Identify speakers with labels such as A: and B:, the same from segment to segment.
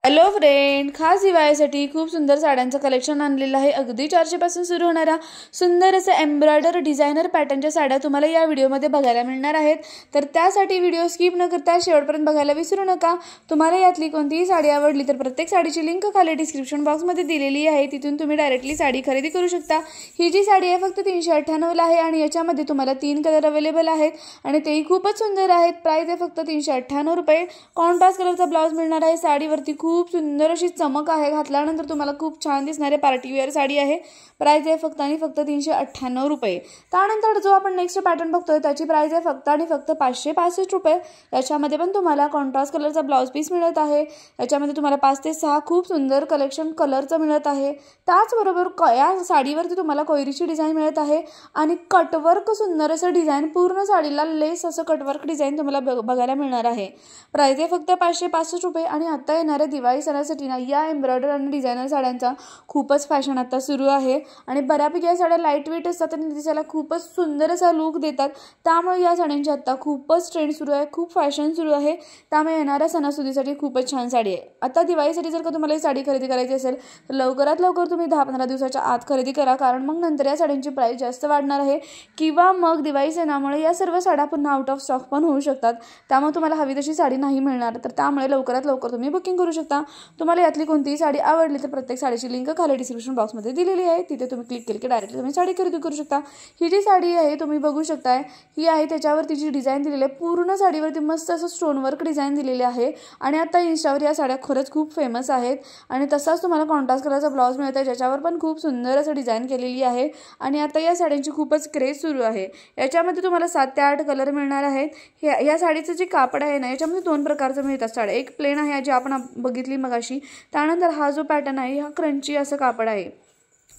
A: Hello friend, खास दिवाळीसाठी खूप सुंदर साड्यांचं कलेक्शन आणलेलं आहे। अगदी 400 पासून सुरू होणाऱ्या सुंदर असे एम्ब्रॉयडर डिझायनर पॅटर्नच्या साड्या तुम्हाला या व्हिडिओमध्ये बघायला मिळणार आहेत। तर त्यासाठी व्हिडिओ स्किप न करता शेवटपर्यंत बघायला विसरू नका। तुम्हाला यातली कोणतीही साडी आवडली तर प्रत्येक साडीची लिंक खाली डिस्क्रिप्शन बॉक्समध्ये दिलेली आहे, तिथून तुम्ही डायरेक्टली साडी खरेदी करू शकता। ही जी साडी आहे फक्त 398 ला आहे आणि याच्यामध्ये तुम्हाला 3 कलर अवेलेबल आहेत आणि तेही खूपच सुंदर आहेत। प्राइस आहे फक्त 398 रुपये। कॉन्ट्रास्ट कलरचा ब्लाउज मिळणार आहे। साडीवरती खूप सुंदर अशी चमक आहे, घातल्यानंतर तुम्हाला खूप छान दिसणारे पार्टी वेअर साडी आहे। प्राइस आहे फक्त आणि फक्त 398 रुपये। त्यानंतर जो आपण नेक्स्ट पॅटर्न बघतोय त्याची प्राइस आहे फक्त आणि फक्त 565 रुपये। याच्यामध्ये पण तुम्हाला कॉन्ट्रास्ट कलरचा ब्लाउज पीस मिळत आहे। याच्यामध्ये तुम्हाला 5 ते 6 खूप सुंदर कलेक्शन कलरचं मिळत आहे। त्याचबरोबर या साडीवरती तुम्हाला कोयरीची डिझाइन मिळत आहे आणि कटवर्क सुंदर असं डिझाइन, पूर्ण साडीला लेस असं कटवर्क डिझाइन तुम्हाला बघायला मिळणार आहे। प्राइस आहे फक्त 565 रुपये। आणि आता येणाऱ्या दिवाळी सणासाठी ना या एम्ब्रॉयडर आणि डिझायनर साड्यांचा खूपच फॅशन आता सुरू आहे आणि बऱ्यापैकी या साड्या लाईट वेट असतात आणि दिसायला खूपच सुंदर असा लुक देतात। त्यामुळे या साड्यांची आता खूपच ट्रेंड सुरू आहे, खूप फॅशन सुरू आहे। त्यामुळे येणाऱ्या सणासुदीसाठी खूपच छान साडी आहे। आता दिवाळीसाठी जर का तुम्हाला ही साडी खरेदी करायची असेल तर लवकरात लवकर तुम्ही 10-15 दिवसाच्या आत खरेदी करा, कारण मग नंतर या साड्यांची प्राइस जास्त वाढणार आहे किंवा मग दिवाळी सणामुळे या सर्व साड्या पुन्हा आउट ऑफ स्टॉक पण होऊ शकतात। त्यामुळे तुम्हाला हवी तशी साडी नाही मिळणार, तर त्यामुळे लवकरात लवकर तुम्ही बुकिंग करू शकता। तुम्हाला यातली कोणतीही साडी आवडली तर प्रत्येक साडीची लिंक खाली डिस्क्रिप्शन बॉक्समध्ये दिलेली आहे, तिथे तुम्ही क्लिक केलं की डायरेक्टली तुम्ही साडी खरेदी करू शकता। ही जी साडी आहे तुम्ही बघू शकताय, ही आहे त्याच्यावरती जी डिझाइन दिलेली आहे, पूर्ण साडीवरती मस्त असं स्टोन वर्क डिझाइन दिलेले आहे आणि आता इन्स्टावर या साड्या खरंच खूप फेमस आहेत। आणि तसाच तुम्हाला कॉन्ट्रास्ट कलरचा ब्लाउज मिळत आहे, ज्याच्यावर पण खूप सुंदर असं डिझाइन केलेली आहे आणि आता या साड्यांची खूपच क्रेज सुरू आहे। याच्यामध्ये तुम्हाला 7 ते 8 कलर मिळणार आहेत। या साडीचं जे कापड आहे ना, याच्यामध्ये 2 प्रकारचं मिळतात साड्या। एक प्लेन आहे जी आपण बघितली मगाशी, त्यानंतर हा जो पॅटर्न आहे हा क्रंची असं कापड आहे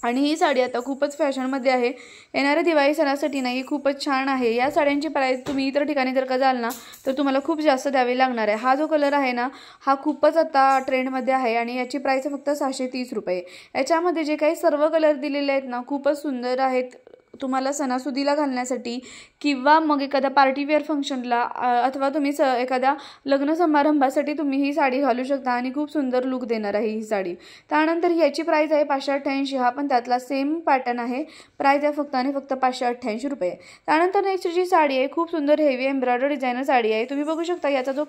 A: आणि ही साडी आता खूपच फॅशनमध्ये आहे। येणाऱ्या दिवाळी सणासाठी नाही खूपच छान आहे। या साड्यांची प्राइस तुम्ही इतर ठिकाणी जर का जाल ना तर तुम्हाला खूप जास्त द्यावी लागणार आहे। हा जो कलर आहे ना हा खूपच आता ट्रेंडमध्ये आहे आणि याची प्राइस फक्त 630 रुपये। याच्यामध्ये जे काही सर्व कलर दिलेले आहेत ना खूपच सुंदर आहेत। तुम्हाला सणासुदीला घालण्यासाठी किंवा मग एखाद्या पार्टी वेअर फंक्शनला अथवा तुम्ही एखाद्या लग्न समारंभासाठी तुम्ही ही साडी घालू शकता आणि खूप सुंदर लुक देणार आहे ही साडी। त्यानंतर याची प्राइस आहे 588, हा पण त्यातला सेम पॅटर्न आहे। प्राइस आहे फक्त आणि फक्त 588 रुपये। त्यानंतर नेक्स्ट जी साडी आहे खूप सुंदर हेवी एम्ब्रॉयडर डिझायनर साडी आहे। तुम्ही बघू शकता याचा जो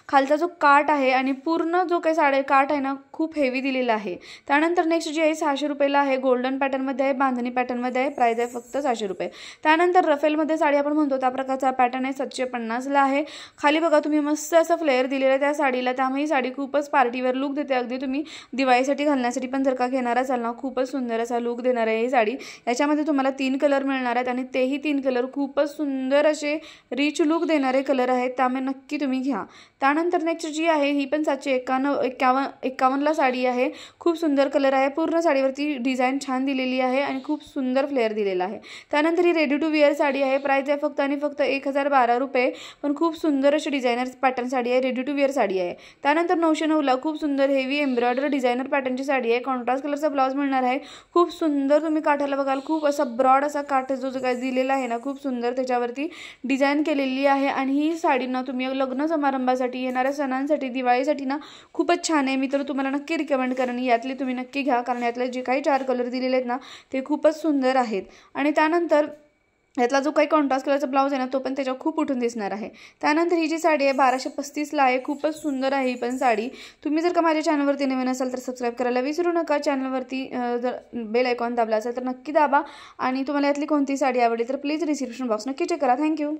A: खालचा जो काठ आहे आणि पूर्ण जो काही साडी काठ आहे ना खूप हेवी दिलेला आहे। त्यानंतर नेक्स्ट जी आहे 600 रुपयाला आहे, गोल्डन पॅटर्नमध्ये आहे, बांधणी पॅटर्नमध्ये आहे। प्राइस आहे फक्त 600 रुपये। त्यानंतर रफेलमध्ये साडी आपण म्हणतो त्या प्रकारचा पॅटर्न आहे, 750 ला आहे। खाली बघा तुम्ही मस्त असं फ्लेअर दिलेलं आहे त्या साडीला, त्यामुळे ही साडी खूपच पार्टीवेअर लुक देते। अगदी तुम्ही दिवाळीसाठी घालण्यासाठी पण जर का घेणार असाल ना खूपच सुंदर असा लुक देणार आहे ही साडी। याच्यामध्ये तुम्हाला 3 कलर मिळणार आहेत आणि तेही 3 कलर खूपच सुंदर असे रिच लुक देणारे कलर आहेत, त्यामुळे नक्की तुम्ही घ्या। त्यानंतर नेक्स्ट जी आहे ही पण 751 ला साडी आहे। खूप सुंदर कलर आहे, पूर्ण साडीवरती डिझाइन छान दिलेली आहे आणि खूप सुंदर फ्लेअर दिलेला आहे। त्यानंतर ही रेडी टू वेअर साडी आहे। प्राइस आहे फक्त आणि फक्त 1012 रुपये, पण खूप सुंदर अशी डिझायनर पॅटर्न साडी आहे, रेडी टू वेअर साडी आहे। त्यानंतर 909 ला खूप सुंदर हेवी एम्ब्रॉयडर डिझायनर पॅटर्नची साडी आहे। कॉन्ट्रास्ट कलरचा ब्लाउज मिळणार आहे। खूप सुंदर तुम्ही काठाला बघाल, खूप असा ब्रॉड असा काठ जो काय दिलेला आहे ना खूप सुंदर त्याच्यावरती डिझाइन केलेली आहे आणि ही साडी ना तुम्ही लग्न समारंभासाठी, येणाऱ्या सणांसाठी, दिवाळीसाठी ना खूपच छान आहे। मी तर तुम्हाला नक्की रिकमेंड करेन यातली तुम्ही नक्की घ्या, कारण यातले जे काही 4 कलर दिलेले आहेत ना ते खूपच सुंदर आहेत। आणि त्यानंतर यातला जो काही कॉन्ट्रास्ट कलरचा ब्लाउज आहे ना तो पण त्याच्यावर खूप उठून दिसणार आहे। त्यानंतर ही जी साडी आहे 1235 ला आहे, खूपच सुंदर आहे ही पण साडी। तुम्ही जर का माझ्या चॅनलवरती नवीन असाल तर सबस्क्राइब करायला विसरू नका। चॅनलवरती जर बेल आयकॉन दाबला असेल तर नक्की दाबा आणि तुम्हाला यातली कोणती साडी आवडली तर प्लीज डिस्क्रिप्शन बॉक्स नक्की चेक करा। थँक्यू।